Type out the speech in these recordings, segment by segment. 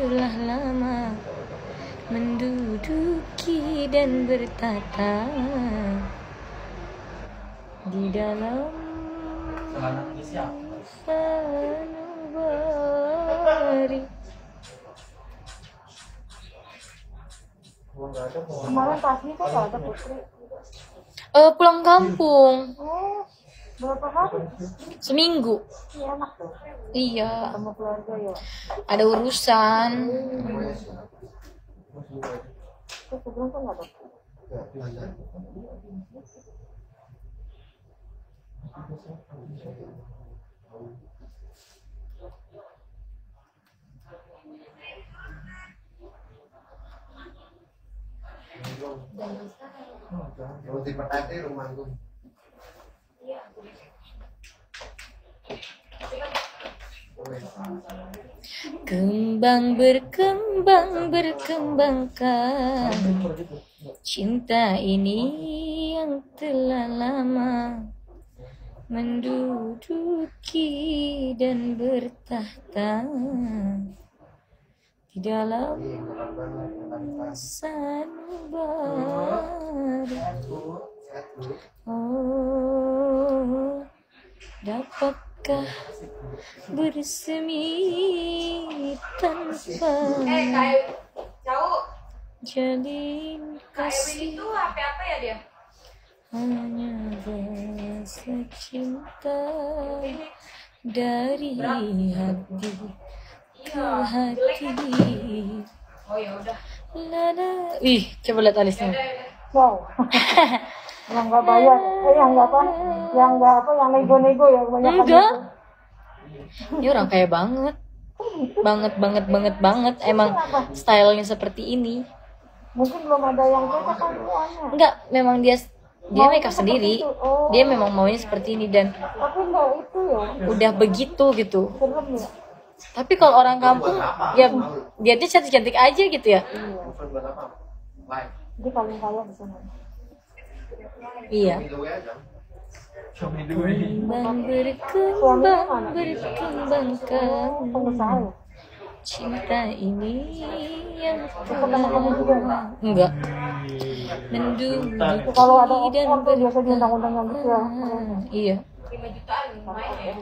telah lama menduduki dan bertata di dalam sanubari. Kemarin pagi kok nggak ada Putri? Pulang kampung. Oh, berapa hari? Seminggu. Iya, enak tuh. Iya, Sama keluarga ya. ada urusan. Terus sebelum kan nggak ada. Di petati rumahku. Kembang berkembangkan cinta ini yang telah lama menduduki dan bertahta di dalam sanubari. Oh, dapatkah bersemi tanpa jalin kasih? Itu apa ya dia? Hanya rasa cinta dari hati ke hati. Oh ya udah. Lala. Ih, coba lihat alisnya. Wow. Yang nggak bayar, yang nggak apa, yang nego-nego ya kebanyakan. Enggak. Ini orang kaya banget. Banget. Emang stylenya seperti ini. Mungkin belum ada yang cocok kan semuanya. Enggak, memang dia make up sendiri. Dia memang maunya seperti ini dan Tapi nggak itu ya, udah begitu gitu. serem ya. Tapi kalau orang kampung ya dia cantik-cantik aja gitu ya. Jadi paling kaya di sana. Iya. Kembang berkembangkan Pengusaha ya. cinta ini yang telah enggak menduduki Kalau ada dan orang tuh biasa di undang-undang yang gitu ya. iya. 5 jutaan lumayan ya.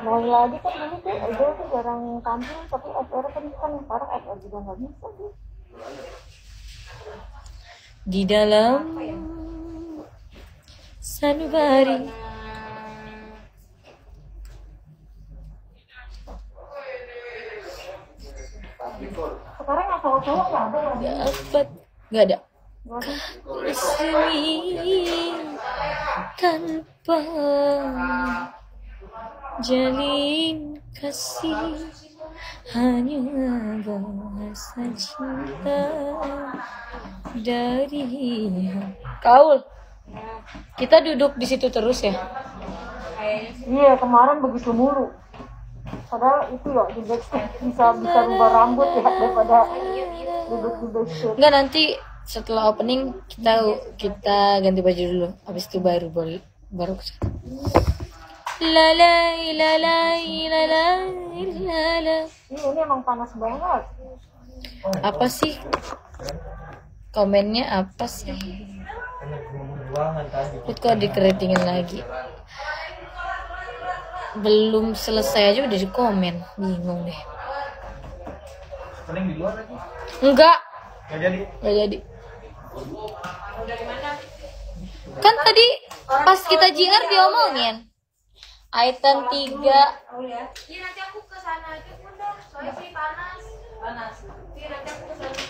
Mau lagi kan dulu tuh Edo tuh jarang tampil, tapi FR kan sekarang FR juga nggak bisa tuh. Di dalam sanubari Sekarang yang cowok-cowok nggak ada lagi. dapat nggak ada bersemi tanpa jalin kasih, hanya bahasa cinta dari Kaul. Kita duduk di situ terus ya. Iya, kemarin begitu mulu. Padahal itu ya di backstage bisa rubah rambut ya daripada duduk di backstage. Enggak, nanti setelah opening kita ganti baju dulu. Habis itu baru ke sana. La la la la la la la la. Ini emang panas banget. Apa sih? Komennya apa sih? Ikut kok dikeritingin lagi. Belum selesai aja udah di komen. Bingung deh. Paling di luar lagi. Enggak Nggak jadi. Kan tadi pas kita JR diomongin. Item 3. Oh ya. Iya nanti aku ke sana aja Bunda. Soalnya sih panas. Iya nanti aku ke sana.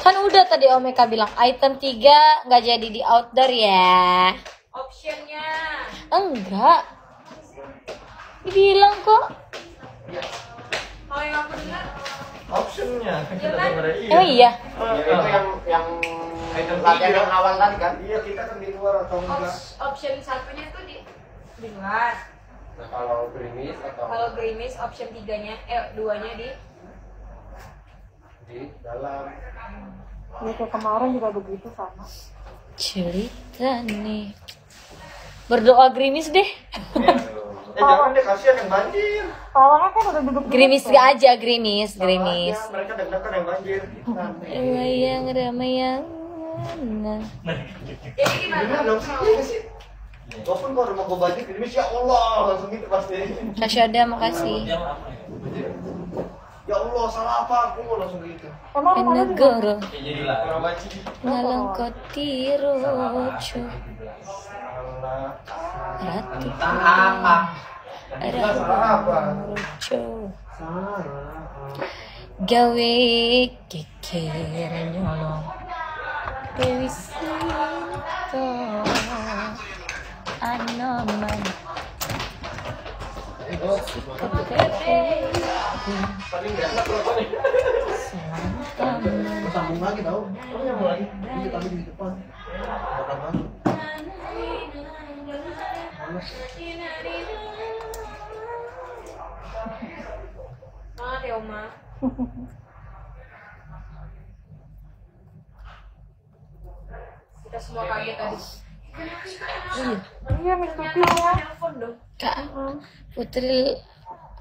Kan udah tadi Omeka bilang item 3 nggak jadi di outdoor ya. Optionnya. Enggak. Dibilang kok. Kalau yang aku dengar Optionnya. Emang iya? Itu yang latihan yang awal tadi kan? Iya, kita kan di luar atau enggak? option satunya tuh di luar. Nah, kalau gerimis atau Kalau gerimis option 3-nya 2-nya di dalam. Ya kayak kemarin juga begitu sama. Cerita nih. Berdoa gerimis deh. jangan deh, kasihan yang banjir. Pawangnya kan udah duduk. Gerimis aja, gerimis. Aja, mereka deg-degan yang banjir. Ramayang, ramayang. Jadi gimana? Gimana dong sih? Gue pun kalau rumah gue banjir, gerimis ya Allah, langsung gitu pasti. Kasyada, makasih. Ya Allah, salah apa aku langsung gitu. Emang rumahnya di mana? Negoro Orang banjir. ngalangkoti rojo Salah. ratu Apa? Salah apa? rojo Salah. gawe keker nyolong Dewi Sinta Anoman Paling gak enak kalau nih. Sambung lagi tau. Oh nyambung lagi. Iya tapi di depan. Bakal banget. Banget ya Oma. Kita semua kaget tadi. Iya, Miss Tuti ya. Telepon dong. Kak Putri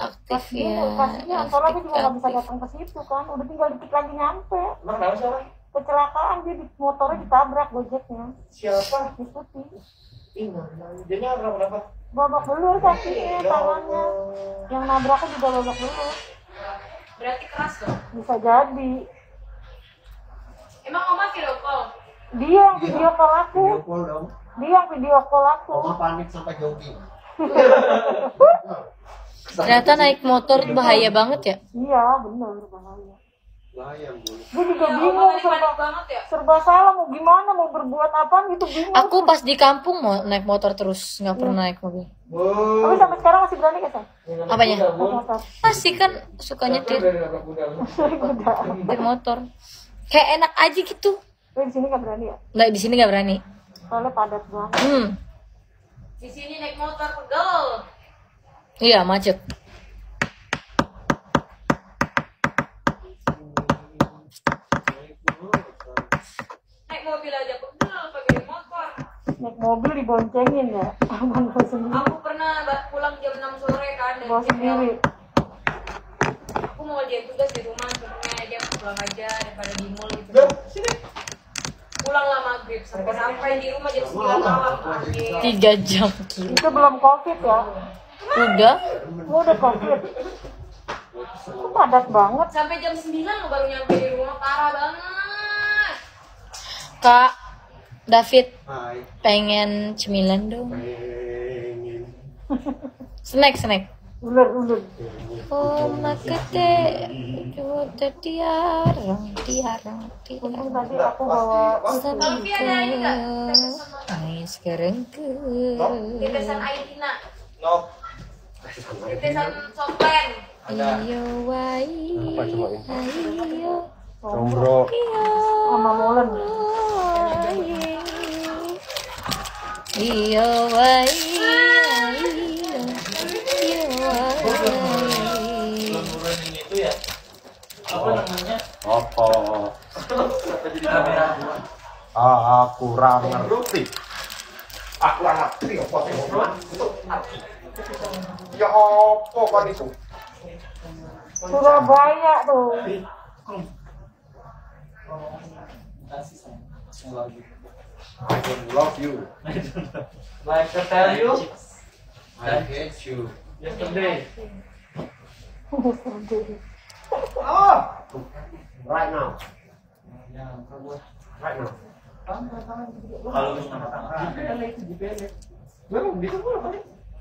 aktif ya, Pastinya, soalnya aku juga nggak bisa datang ke situ kan. Udah tinggal dikit lagi nyampe. Emang kenapa sih orang? Kecelakaan dia di motornya ditabrak Gojeknya. Siapa? Miss Tuti. Dia nabrak kenapa? Babak belur kakinya, tangannya. Yang nabraknya juga babak belur. Berarti keras dong. Bisa jadi. Emang Oma video call? Dia yang video call aku. Video call dong. Dia yang video call aku. Oma panik sampai jogging. ternyata naik motor bahaya banget ya. Iya, bener bahaya. Bahaya Bu. Gue juga Ya, Oma bingung, tadi panik banget ya. serba salah mau gimana, mau berbuat apa gitu bingung. Aku pas di kampung mau naik motor terus, nggak pernah naik mobil. Tapi sampai sekarang masih berani gak, Say? Apanya? Naik motor. Masih kan suka nyetir Udah. nyetir motor. Kayak enak aja gitu. Tapi di sini gak berani ya? Nggak, di sini nggak berani. Soalnya padat banget. Di sini naik motor pegel. Iya macet. Naik mobil aja pegel pakai motor. Naik mobil diboncengin ya. Abang gue sendiri. Aku pernah pulang jam 6 sore kan dari Bawa CPL. sendiri. Aku mau ngerjain tugas di rumah sebenarnya aja pulang aja daripada di mall gitu. Pulanglah maghrib sampai di rumah jam 9 malam. Oke. 3 jam gila. Itu belum covid ya? Udah. Oh, udah covid. Itu padat banget. Sampai jam 9 lo baru nyampe di rumah, parah banget. Kak David Hai. pengen cemilan dong. Pengen. Snack. Ular. Oh makete, udah diarang. Untung tadi aku bawa Tapi ada ini nggak? Ayo sekarang ke. Tetesan Aidina, No. tetesan Soplen. Iyo wai. Apa coba ini? Ayo. Combro. Iyo. sama molen. Iyo wai. Apa? Aku kurang ngerti. Aku kurang ngerti apa sih ngobrol? Ya apa kan itu? Surabaya tuh. I don't love you. Like I tell you I hate you. yesterday. Oh, right now. Right now. Kalau sama tangan. Memang bisa pula kan?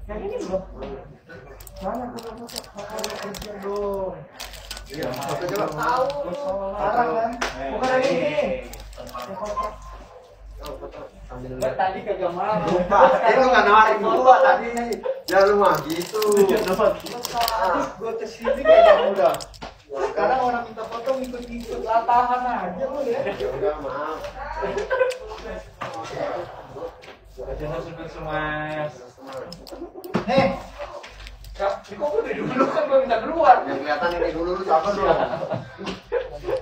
Yang ini belum. Iya, coba. Tahu. Parah kan? Bukan yang ini. Tadi kagak mau. Lupa, itu nggak nawarin gua tadi. Ya lu mah gitu. Gue kesini kagak udah. Sekarang orang minta foto ngikut-ngikut latahan aja lu ya. Ya udah maaf. Jangan sebut semas. Heh, Kak, ini kok gue dari dulu kan gue minta duluan. yang kelihatan ini dulu lu siapa dulu?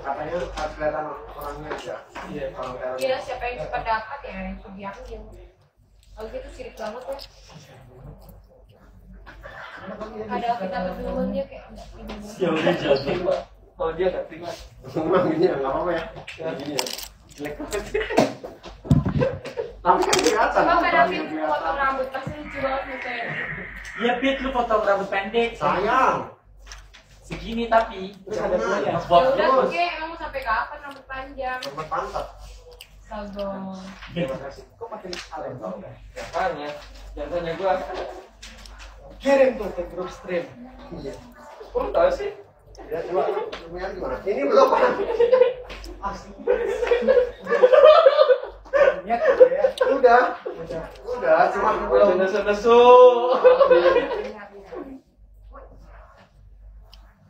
Katanya harus kelihatan orangnya aja. Iya. Kalau kelihatan. Kira siapa yang cepat dapat ya yang diambil. Kalau gitu sirik banget tuh. Ada kita berdua dia kayak Ya udah jadi. Oh dia nggak terima. Memang gini ya, nggak apa-apa ya. Ya gini ya. Jelek banget. Tapi kan kelihatan. coba David potong rambut pasti lucu banget nih kayak. Iya Pit, lu potong rambut pendek. Sayang. Segini tapi. Terus ada pula ya. Ya Ngebok udah terus. oke, emang mau sampai kapan rambut panjang? Nomor pantat. Sago. Terima kasih. Kok makin saleh tau nggak? Ya kan ya. Biasanya gua kirim tuh ke grup stream. Iya. Kok tahu sih? Ya coba lumayan gimana? Ini belum kan? Asli. Udah. Udah, cuma belum. Nesu-nesu.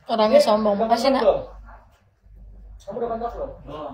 Orangnya sombong. Makasih nak. Kamu udah kontak belum? Belum.